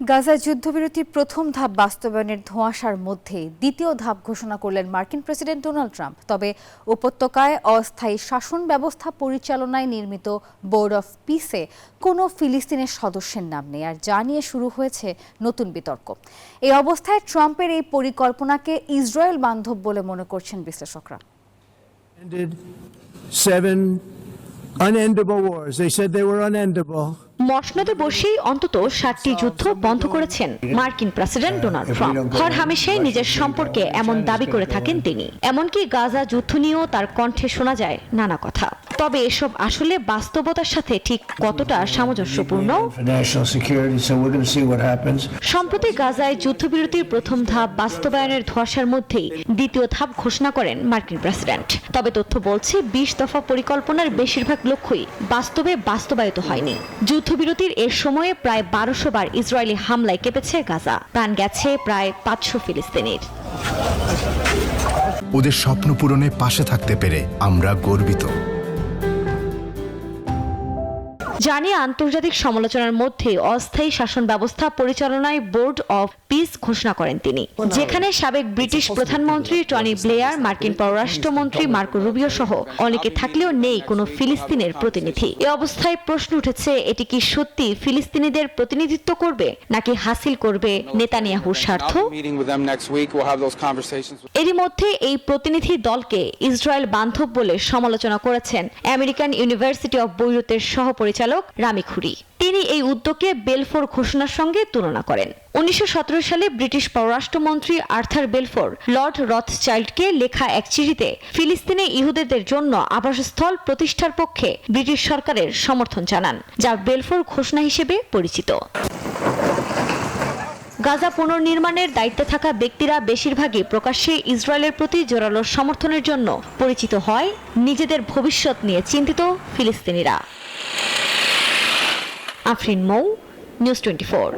গাজায় যুদ্ধবিরতির প্রথম ধাপ বাস্তবায়নের ধোঁয়াশার মধ্যে দ্বিতীয় ধাপ ঘোষণা করলেন মার্কিন প্রেসিডেন্ট ডোনাল্ড ট্রাম্প। তবে উপত্যকায় অস্থায়ী শাসন ব্যবস্থা পরিচালনায় নির্মিত বোর্ড অফ পিসে কোনো ফিলিস্তিনের সদস্যের নাম নেই, আর যা নিয়ে শুরু হয়েছে নতুন বিতর্ক। এই অবস্থায় ট্রাম্পের এই পরিকল্পনাকে ইসরায়েল বান্ধব বলে মনে করছেন বিশ্লেষকরা। Unendable wars. They said they were unendable. মসনদে বসেই অন্তত 7টি যুদ্ধ বন্ধ করেছেন মার্কিন প্রেসিডেন্ট ডোনাল্ড ট্রাম্প। হরহামেশাই নিজের সম্পর্কে এমন দাবি করে থাকেন তিনি। এমনকি গাজা যুদ্ধ নিয়েও তার কণ্ঠে শোনা যায় নানা কথা। তবে এসব আসলে বাস্তবতার সাথে ঠিক কতটা সামঞ্জস্যপূর্ণ? সম্প্রতি গাজায় যুদ্ধবিরতির প্রথম ধাপ বাস্তবায়নের ধোঁয়াশার মধ্যেই দ্বিতীয় ধাপ ঘোষণা করেন মার্কিন প্রেসিডেন্ট। তবে তথ্য বলছে 20 দফা পরিকল্পনার বেশিরভাগ লক্ষ্যই বাস্তবায়িত হয়নি। যুদ্ধবিরতির এর সময়ে প্রায় 1200 বার ইসরায়েলি হামলায় কেঁপেছে গাজা। প্রাণ গেছে প্রায় 500 ফিলিস্তিনির। ওদের স্বপ্ন পূরণে পাশে থাকতে পেরে আমরা গর্বিত। জানি আন্তর্জাতিক সমালোচনার মধ্যে অস্থায়ী শাসন ব্যবস্থা পরিচালনায় বোর্ড অফ পিস ঘোষণা করেন তিনি, যেখানে সাবেক ব্রিটিশ প্রধানমন্ত্রী টনি ব্লেয়ার, মার্কিন পররাষ্ট্রমন্ত্রী মার্কো রুবিও সহ অনেকে থাকলেও নেই কোনো ফিলিস্তিনের প্রতিনিধি। এ অবস্থায় প্রশ্ন উঠেছে, এটি কি সত্যি ফিলিস্তিনিদের প্রতিনিধিত্ব করবে নাকি হাসিল করবে নেতানিয়াহুর স্বার্থ? এরই মধ্যে এই প্রতিনিধি দলকে ইসরায়েল বান্ধব বলে সমালোচনা করেছেন আমেরিকান ইউনিভার্সিটি অব বৈরুতের সহপরিচালক রামি খুরি। তিনি এই উদ্যোগকে বেলফোর ঘোষণার সঙ্গে তুলনা করেন। 1917 সালে ব্রিটিশ পররাষ্ট্রমন্ত্রী আর্থার বেলফোর লর্ড রথচাইল্ডকে লেখা এক চিঠিতে ফিলিস্তিনে ইহুদিদের জন্য আবাসস্থল প্রতিষ্ঠার পক্ষে ব্রিটিশ সরকারের সমর্থন জানান, যা বেলফোর ঘোষণা হিসেবে পরিচিত। গাজা পুনর্নির্মাণের দায়িত্বে থাকা ব্যক্তিরা বেশিরভাগই প্রকাশ্যে ইসরায়েলের প্রতি জোরালো সমর্থনের জন্য পরিচিত হয়। নিজেদের ভবিষ্যৎ নিয়ে চিন্তিত ফিলিস্তিনিরা। আফরিন মৌ, নিউজ 24।